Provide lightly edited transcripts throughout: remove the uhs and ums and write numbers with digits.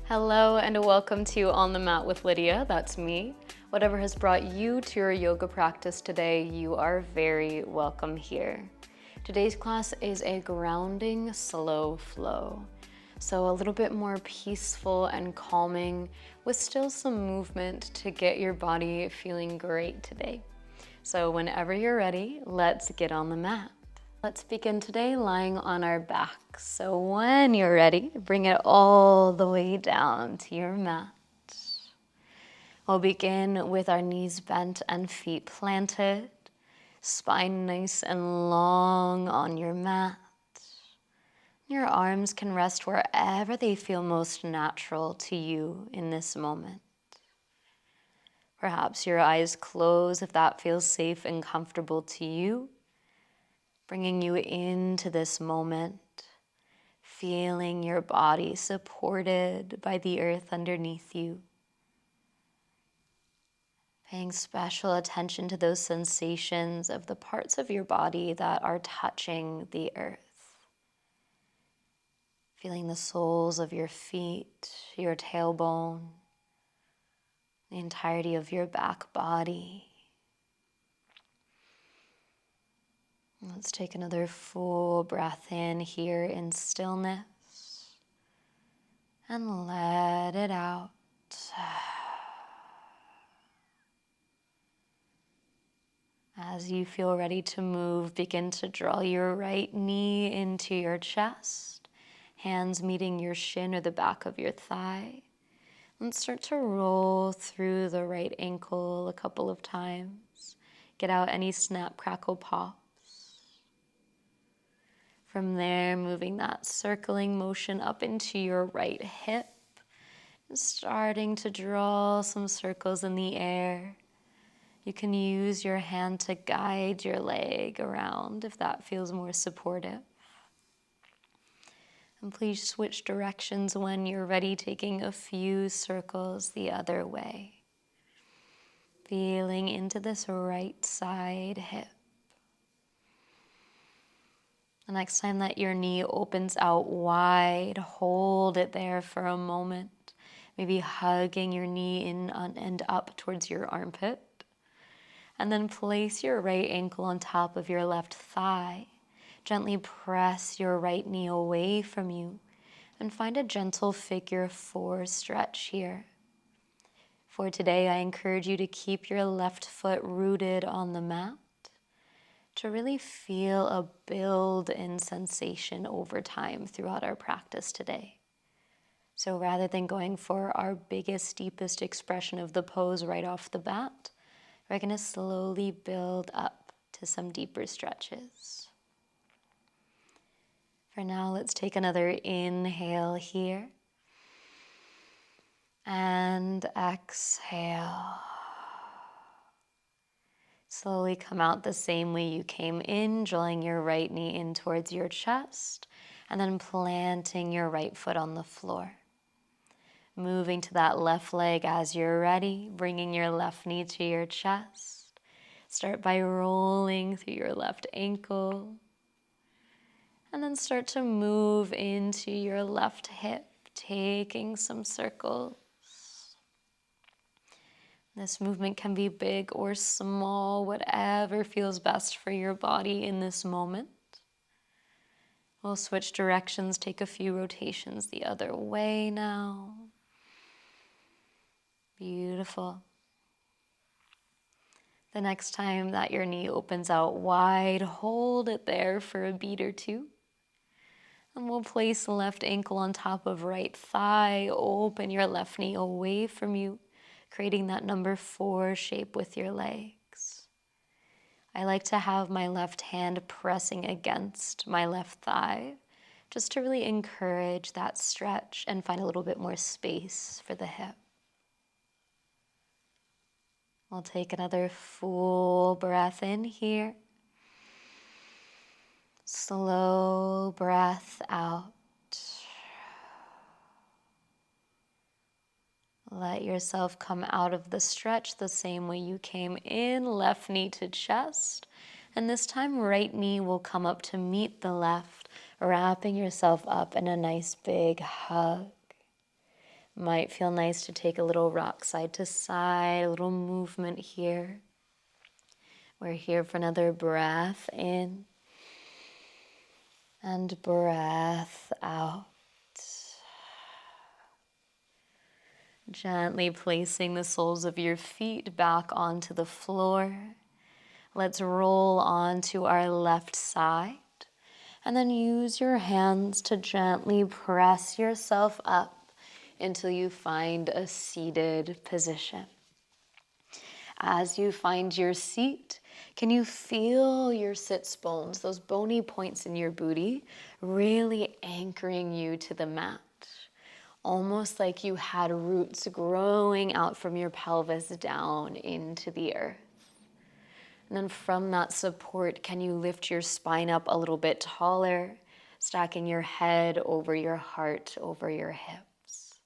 Hello and welcome to On the Mat with Lydia, that's me. Whatever has brought you to your yoga practice today, you are very welcome here. Today's class is a grounding slow flow. So a little bit more peaceful and calming with still some movement to get your body feeling great today. So whenever you're ready, let's get on the mat. Let's begin today lying on our backs. So when you're ready, bring it all the way down to your mat. We'll begin with our knees bent and feet planted, spine nice and long on your mat. Your arms can rest wherever they feel most natural to you in this moment. Perhaps your eyes close if that feels safe and comfortable to you. Bringing you into this moment, feeling your body supported by the earth underneath you. Paying special attention to those sensations of the parts of your body that are touching the earth. Feeling the soles of your feet, your tailbone, the entirety of your back body. Let's take another full breath in here in stillness and let it out. As you feel ready to move, begin to draw your right knee into your chest, hands meeting your shin or the back of your thigh. And start to roll through the right ankle a couple of times. Get out any snap, crackle, pops. From there, moving that circling motion up into your right hip, starting to draw some circles in the air. You can use your hand to guide your leg around if that feels more supportive. And please switch directions when you're ready, taking a few circles the other way. Feeling into this right side hip. The next time that your knee opens out wide, hold it there for a moment. Maybe hugging your knee in and up towards your armpit. And then place your right ankle on top of your left thigh. Gently press your right knee away from you and find a gentle figure 4 stretch here. For today, I encourage you to keep your left foot rooted on the mat, to really feel a build-in sensation over time throughout our practice today. So rather than going for our biggest, deepest expression of the pose right off the bat, we're going to slowly build up to some deeper stretches. For now, let's take another inhale here. And exhale. Slowly come out the same way you came in, drawing your right knee in towards your chest, and then planting your right foot on the floor. Moving to that left leg as you're ready, bringing your left knee to your chest. Start by rolling through your left ankle, and then start to move into your left hip, taking some circles. This movement can be big or small, whatever feels best for your body in this moment. We'll switch directions, take a few rotations the other way now. Beautiful. The next time that your knee opens out wide, hold it there for a beat or two. And we'll place the left ankle on top of right thigh, open your left knee away from you, creating that number 4 shape with your legs. I like to have my left hand pressing against my left thigh, just to really encourage that stretch and find a little bit more space for the hip. We'll take another full breath in here. Slow breath out. Let yourself come out of the stretch the same way you came in, left knee to chest. And this time, right knee will come up to meet the left, wrapping yourself up in a nice big hug. Might feel nice to take a little rock side to side, a little movement here. We're here for another breath in and breath out. Gently placing the soles of your feet back onto the floor. Let's roll onto our left side. And then use your hands to gently press yourself up until you find a seated position. As you find your seat, can you feel your sits bones, those bony points in your booty, really anchoring you to the mat? Almost like you had roots growing out from your pelvis down into the earth. And then from that support, can you lift your spine up a little bit taller, stacking your head over your heart, over your hips.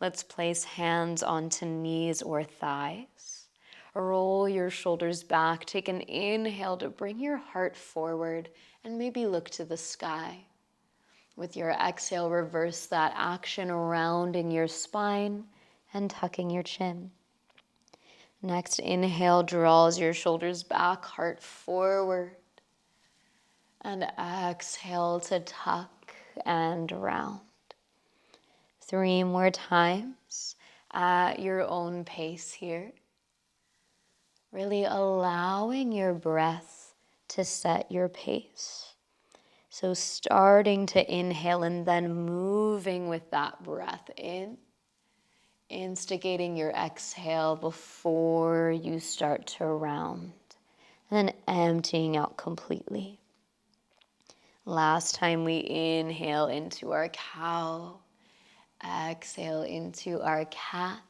Let's place hands onto knees or thighs. Roll your shoulders back. Take an inhale to bring your heart forward and maybe look to the sky. With your exhale, reverse that action, rounding your spine and tucking your chin. Next inhale draws your shoulders back, heart forward. And exhale to tuck and round. 3 more times at your own pace here. Really allowing your breath to set your pace. So starting to inhale and then moving with that breath in. Instigating your exhale before you start to round. And then emptying out completely. Last time we inhale into our cow. Exhale into our cat.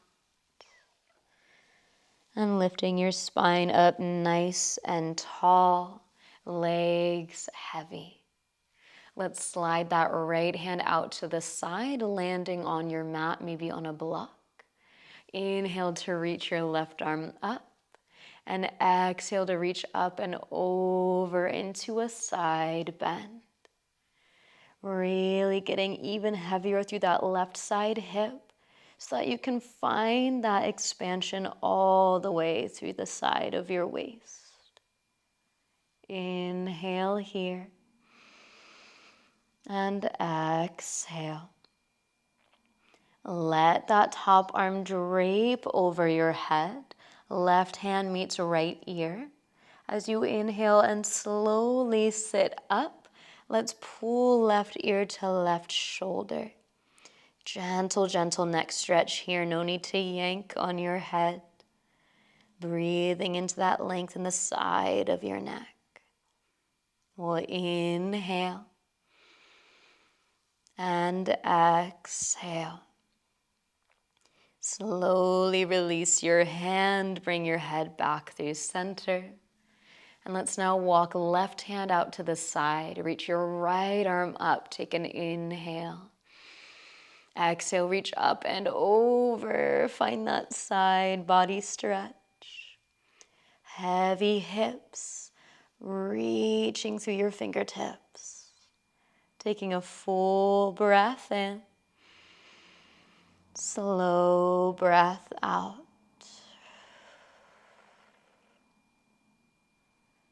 And lifting your spine up nice and tall, legs heavy. Let's slide that right hand out to the side, landing on your mat, maybe on a block. Inhale to reach your left arm up. And exhale to reach up and over into a side bend. Really getting even heavier through that left side hip so that you can find that expansion all the way through the side of your waist. Inhale here and exhale. Let that top arm drape over your head. Left hand meets right ear. As you inhale and slowly sit up, let's pull left ear to left shoulder. Gentle, gentle neck stretch here. No need to yank on your head. Breathing into that length in the side of your neck. We'll inhale and exhale. Slowly release your hand. Bring your head back through center. And let's now walk left hand out to the side. Reach your right arm up. Take an inhale. Exhale, reach up and over. Find that side body stretch. Heavy hips, reaching through your fingertips. Taking a full breath in. Slow breath out.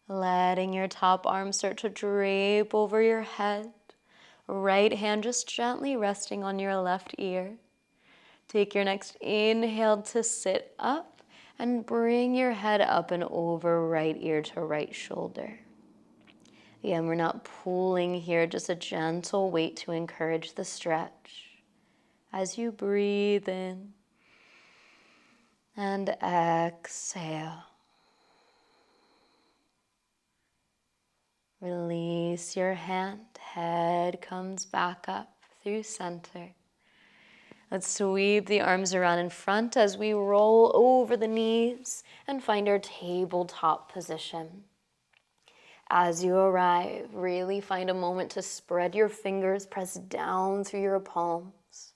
Letting your top arm start to drape over your head. Right hand just gently resting on your left ear. Take your next inhale to sit up and bring your head up and over right ear to right shoulder. Again, we're not pulling here, just a gentle weight to encourage the stretch. As you breathe in and exhale. Release your hand, head comes back up through center. Let's sweep the arms around in front as we roll over the knees and find our tabletop position. As you arrive, really find a moment to spread your fingers, press down through your palms,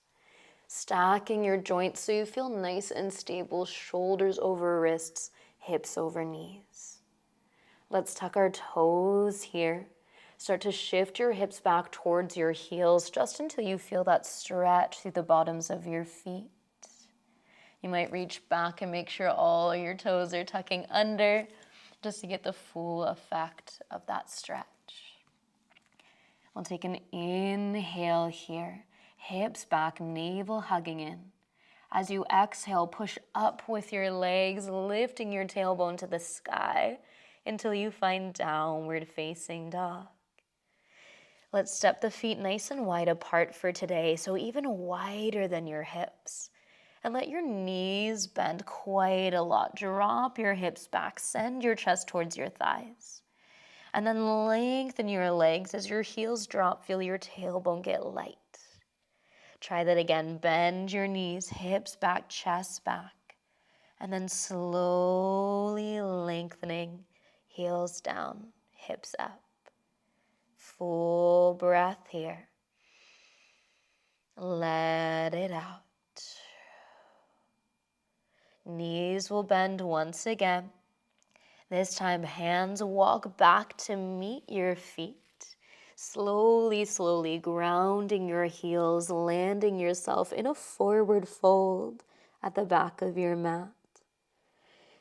stacking your joints so you feel nice and stable, shoulders over wrists, hips over knees. Let's tuck our toes here. Start to shift your hips back towards your heels just until you feel that stretch through the bottoms of your feet. You might reach back and make sure all your toes are tucking under just to get the full effect of that stretch. We'll take an inhale here. Hips back, navel hugging in. As you exhale, push up with your legs, lifting your tailbone to the sky until you find downward facing dog. Let's step the feet nice and wide apart for today, so even wider than your hips. And let your knees bend quite a lot. Drop your hips back, send your chest towards your thighs. And then lengthen your legs as your heels drop, feel your tailbone get light. Try that again, bend your knees, hips back, chest back. And then slowly lengthening, heels down, hips up. Full breath here. Let it out. Knees will bend once again. This time, hands walk back to meet your feet. Slowly, slowly grounding your heels, landing yourself in a forward fold at the back of your mat.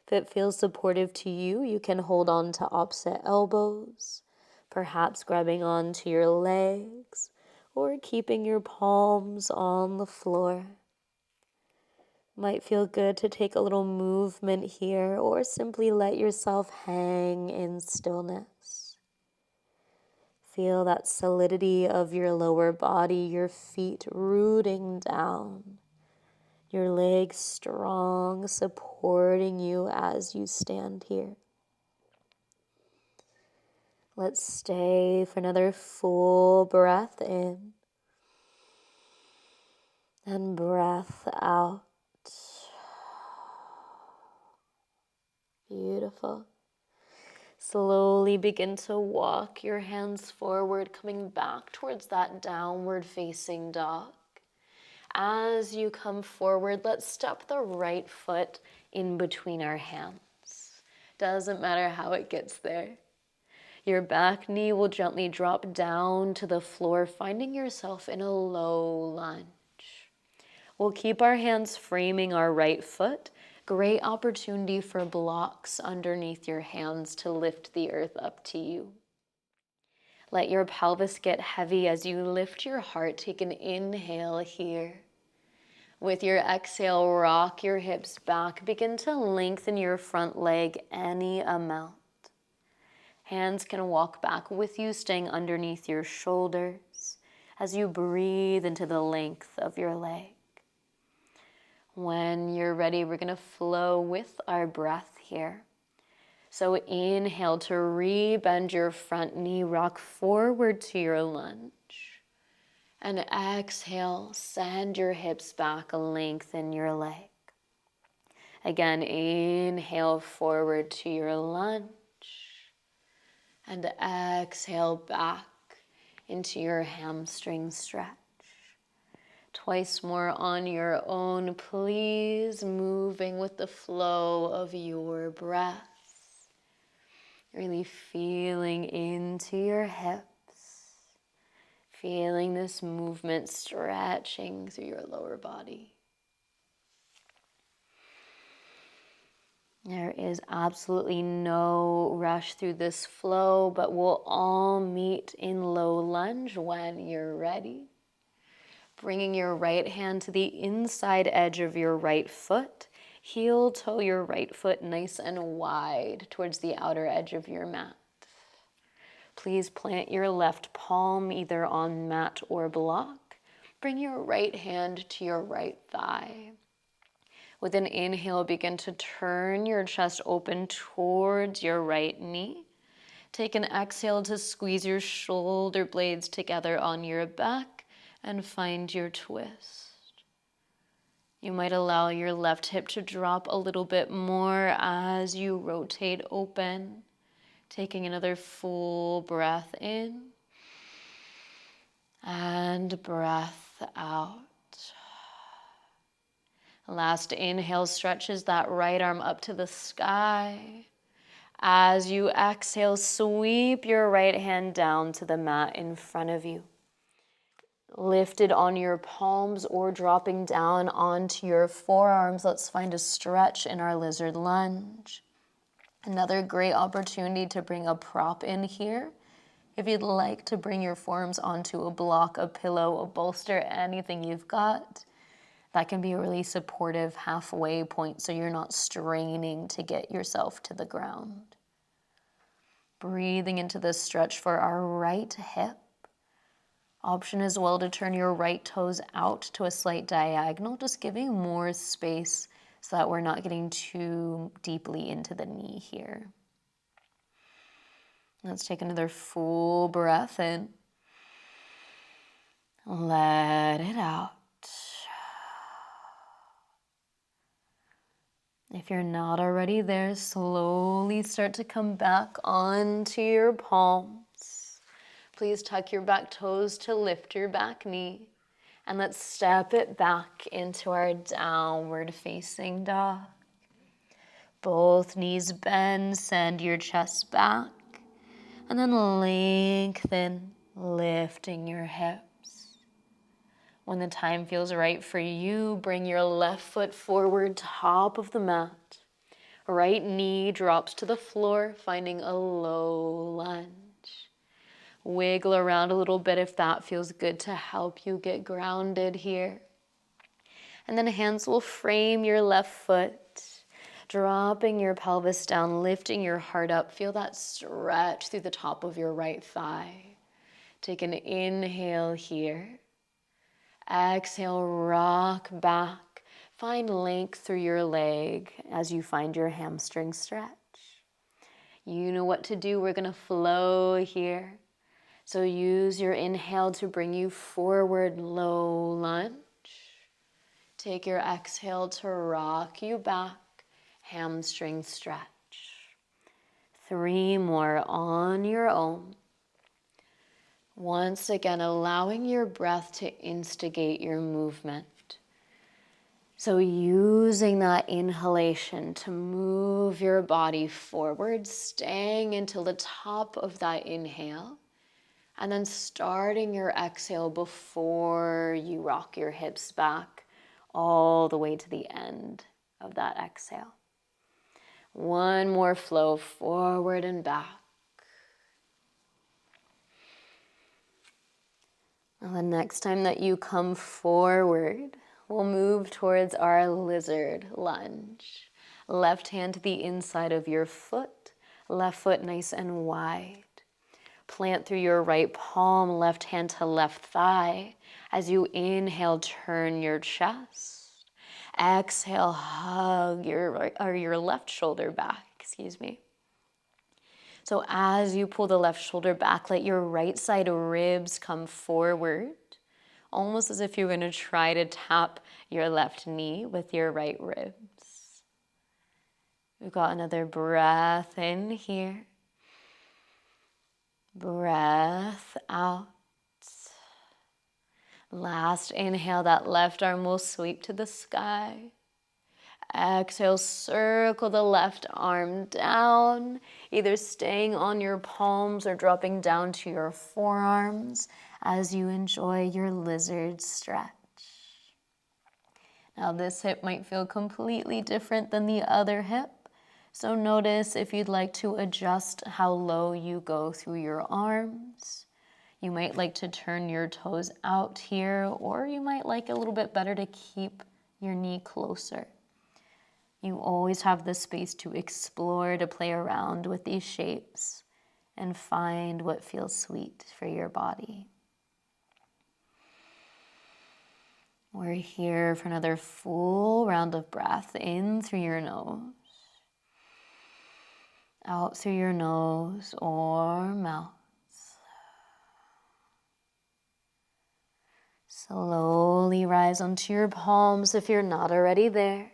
If it feels supportive to you, you can hold on to opposite elbows, perhaps grabbing onto your legs or keeping your palms on the floor. Might feel good to take a little movement here or simply let yourself hang in stillness. Feel that solidity of your lower body, your feet rooting down, your legs strong, supporting you as you stand here. Let's stay for another full breath in and breath out. Beautiful. Slowly begin to walk your hands forward, coming back towards that downward facing dog. As you come forward, let's step the right foot in between our hands. Doesn't matter how it gets there. Your back knee will gently drop down to the floor, finding yourself in a low lunge. We'll keep our hands framing our right foot. Great opportunity for blocks underneath your hands to lift the earth up to you. Let your pelvis get heavy as you lift your heart. Take an inhale here. With your exhale, rock your hips back. Begin to lengthen your front leg any amount. Hands can walk back with you, staying underneath your shoulders as you breathe into the length of your leg. When you're ready, we're going to flow with our breath here. So inhale to re-bend your front knee, rock forward to your lunge. And exhale, send your hips back, lengthen your leg. Again, inhale forward to your lunge. And exhale back into your hamstring stretch. Twice more on your own, please, moving with the flow of your breath. Really feeling into your hips, feeling this movement stretching through your lower body. There is absolutely no rush through this flow, but we'll all meet in low lunge when you're ready. Bringing your right hand to the inside edge of your right foot. Heel toe your right foot nice and wide towards the outer edge of your mat. Please plant your left palm either on mat or block. Bring your right hand to your right thigh. With an inhale, begin to turn your chest open towards your right knee. Take an exhale to squeeze your shoulder blades together on your back and find your twist. You might allow your left hip to drop a little bit more as you rotate open. Taking another full breath in and breath out. Last inhale stretches that right arm up to the sky. As you exhale, sweep your right hand down to the mat in front of you. Lifted on your palms or dropping down onto your forearms, let's find a stretch in our lizard lunge. Another great opportunity to bring a prop in here. If you'd like to bring your forearms onto a block, a pillow, a bolster, anything you've got, that can be a really supportive halfway point so you're not straining to get yourself to the ground. Breathing into this stretch for our right hip. Option as well to turn your right toes out to a slight diagonal, just giving more space so that we're not getting too deeply into the knee here. Let's take another full breath in. Let it out. If you're not already there, slowly start to come back onto your palms. Please tuck your back toes to lift your back knee. And let's step it back into our downward facing dog. Both knees bend, send your chest back. And then lengthen, lifting your hips. When the time feels right for you, bring your left foot forward, top of the mat. Right knee drops to the floor, finding a low lunge. Wiggle around a little bit if that feels good to help you get grounded here. And then hands will frame your left foot, dropping your pelvis down, lifting your heart up. Feel that stretch through the top of your right thigh. Take an inhale here. Exhale, rock back. Find length through your leg as you find your hamstring stretch. You know what to do. We're going to flow here. So use your inhale to bring you forward, low lunge. Take your exhale to rock you back, hamstring stretch. 3 more on your own. Once again, allowing your breath to instigate your movement. So using that inhalation to move your body forward, staying until the top of that inhale, and then starting your exhale before you rock your hips back all the way to the end of that exhale. One more flow forward and back. And the next time that you come forward, we'll move towards our lizard lunge. Left hand to the inside of your foot, left foot nice and wide. Plant through your right palm, left hand to left thigh. As you inhale, turn your chest. Exhale, hug your left shoulder back, So as you pull the left shoulder back, let your right side ribs come forward, almost as if you're going to try to tap your left knee with your right ribs. We've got another breath in here. Breath out. Last inhale, that left arm will sweep to the sky. Exhale, circle the left arm down, either staying on your palms or dropping down to your forearms as you enjoy your lizard stretch. Now this hip might feel completely different than the other hip, so notice if you'd like to adjust how low you go through your arms. You might like to turn your toes out here, or you might like a little bit better to keep your knee closer. You always have the space to explore, to play around with these shapes and find what feels sweet for your body. We're here for another full round of breath in through your nose, out through your nose or mouth. Slowly rise onto your palms if you're not already there.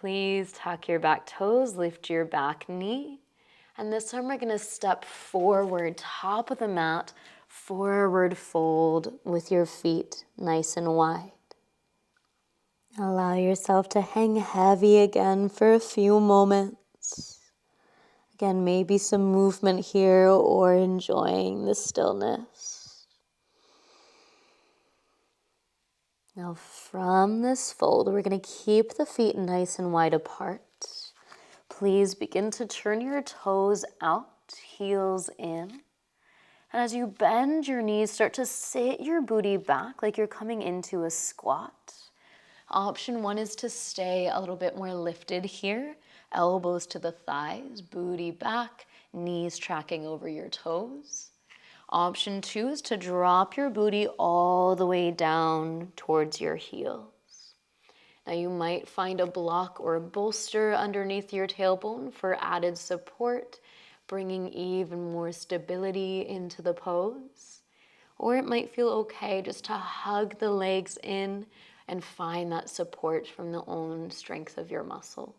Please tuck your back toes, lift your back knee. And this time we're going to step forward, top of the mat, forward fold with your feet nice and wide. Allow yourself to hang heavy again for a few moments. Again, maybe some movement here or enjoying the stillness. Now from this fold, we're going to keep the feet nice and wide apart. Please begin to turn your toes out, heels in. And as you bend your knees, start to sit your booty back like you're coming into a squat. Option one is to stay a little bit more lifted here. Elbows to the thighs, booty back, knees tracking over your toes. Option two is to drop your booty all the way down towards your heels. Now you might find a block or a bolster underneath your tailbone for added support, bringing even more stability into the pose. Or it might feel okay just to hug the legs in and find that support from the own strength of your muscles.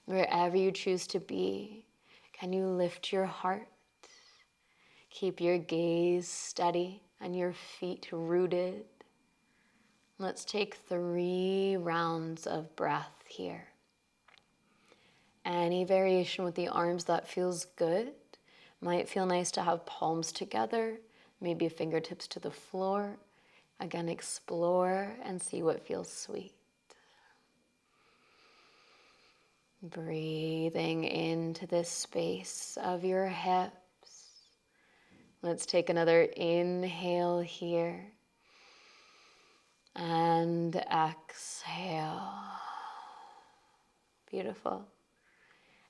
Wherever you choose to be, can you lift your heart? Keep your gaze steady and your feet rooted. Let's take 3 rounds of breath here. Any variation with the arms that feels good. Might feel nice to have palms together, maybe fingertips to the floor. Again, explore and see what feels sweet. Breathing into this space of your hips. Let's take another inhale here. And exhale. Beautiful.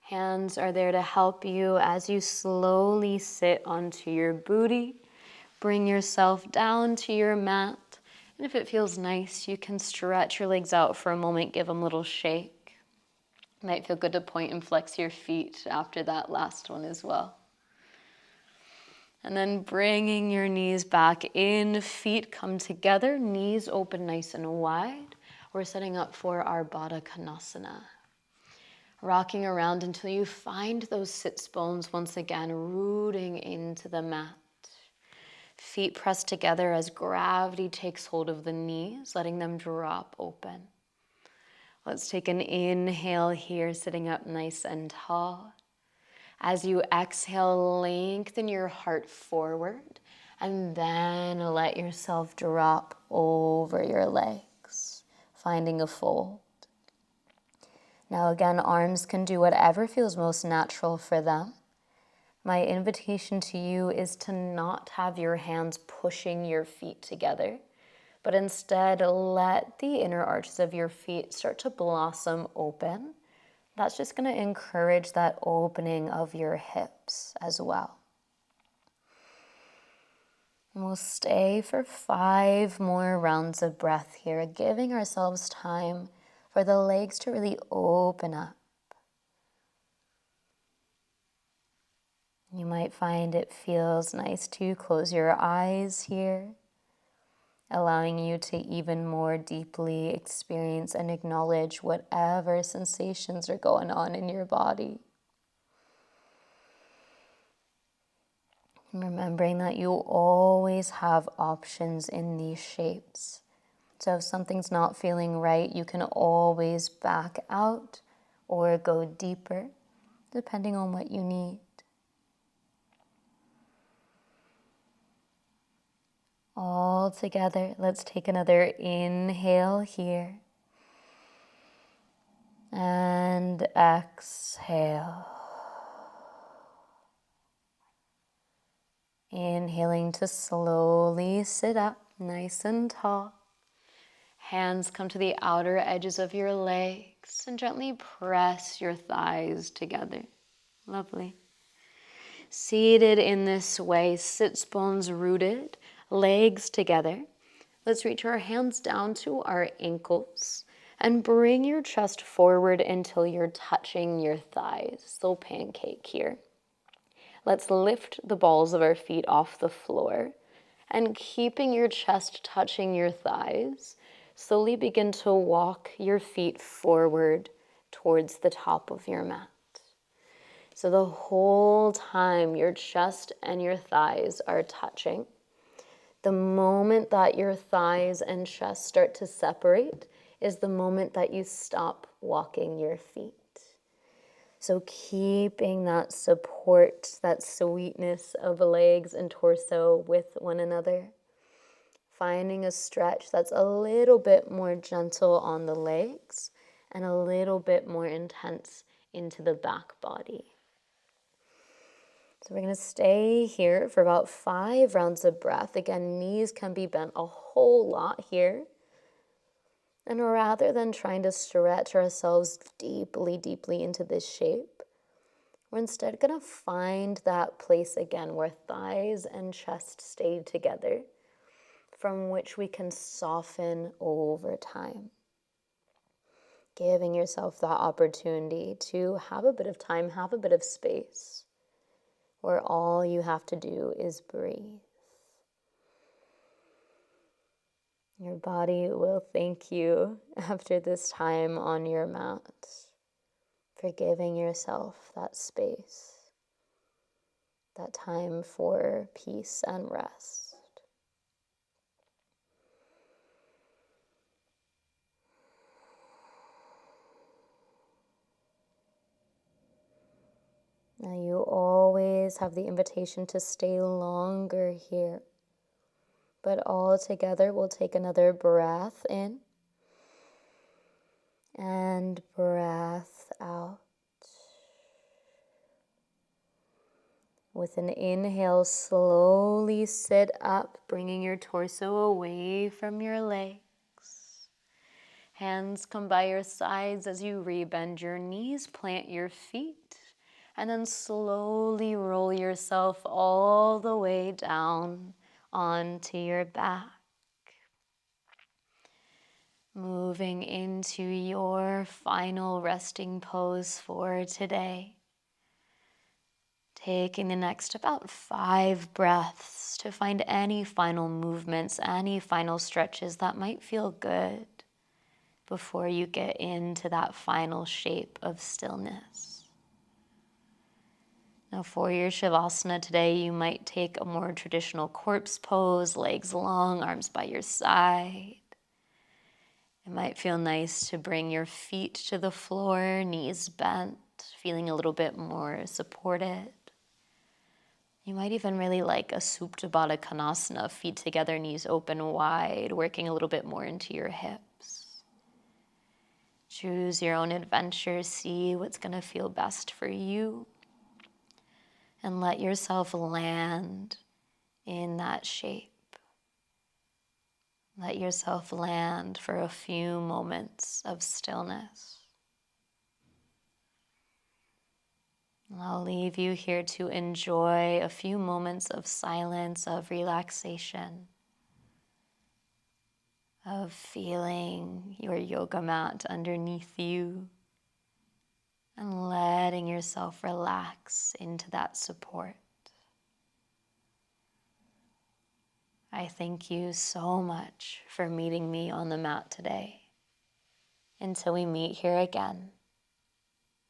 Hands are there to help you as you slowly sit onto your booty. Bring yourself down to your mat. And if it feels nice, you can stretch your legs out for a moment, give them a little shake. Might feel good to point and flex your feet after that last one as well. And then bringing your knees back in, feet come together, knees open nice and wide. We're setting up for our Baddha Konasana. Rocking around until you find those sits bones once again, rooting into the mat. Feet pressed together as gravity takes hold of the knees, letting them drop open. Let's take an inhale here, sitting up nice and tall. As you exhale, lengthen your heart forward and then let yourself drop over your legs, finding a fold. Now again, arms can do whatever feels most natural for them. My invitation to you is to not have your hands pushing your feet together, but instead let the inner arches of your feet start to blossom open. That's just going to encourage that opening of your hips as well. And we'll stay for 5 more rounds of breath here, giving ourselves time for the legs to really open up. You might find it feels nice to close your eyes here, allowing you to even more deeply experience and acknowledge whatever sensations are going on in your body. Remembering that you always have options in these shapes. So if something's not feeling right, you can always back out or go deeper, depending on what you need. All together, let's take another inhale here. And exhale. Inhaling to slowly sit up, nice and tall. Hands come to the outer edges of your legs and gently press your thighs together. Lovely. Seated in this way, sits bones rooted, legs together. Let's reach our hands down to our ankles and bring your chest forward until you're touching your thighs. Little pancake here. Let's lift the balls of our feet off the floor and keeping your chest touching your thighs, slowly begin to walk your feet forward towards the top of your mat. So the whole time your chest and your thighs are touching. The moment that your thighs and chest start to separate is the moment that you stop walking your feet. So keeping that support, that sweetness of legs and torso with one another. Finding a stretch that's a little bit more gentle on the legs and a little bit more intense into the back body. So we're going to stay here for about 5 rounds of breath. Again, knees can be bent a whole lot here. And rather than trying to stretch ourselves deeply, deeply into this shape, we're instead going to find that place again where thighs and chest stay together, from which we can soften over time. Giving yourself that opportunity to have a bit of time, have a bit of space, where all you have to do is breathe. Your body will thank you after this time on your mat for giving yourself that space, that time for peace and rest. Now you always have the invitation to stay longer here. But all together, we'll take another breath in and breath out. With an inhale, slowly sit up, bringing your torso away from your legs. Hands come by your sides as you rebend your knees, plant your feet, and then slowly roll yourself all the way down onto your back. Moving into your final resting pose for today. Taking the next about 5 breaths to find any final movements, any final stretches that might feel good before you get into that final shape of stillness. Now for your Shavasana today, you might take a more traditional corpse pose, legs long, arms by your side. It might feel nice to bring your feet to the floor, knees bent, feeling a little bit more supported. You might even really like a Supta Baddha Konasana, feet together, knees open wide, working a little bit more into your hips. Choose your own adventure, see what's going to feel best for you, and let yourself land in that shape. Let yourself land for a few moments of stillness. I'll leave you here to enjoy a few moments of silence, of relaxation, of feeling your yoga mat underneath you and letting yourself relax into that support. I thank you so much for meeting me on the mat today. Until we meet here again,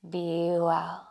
be well.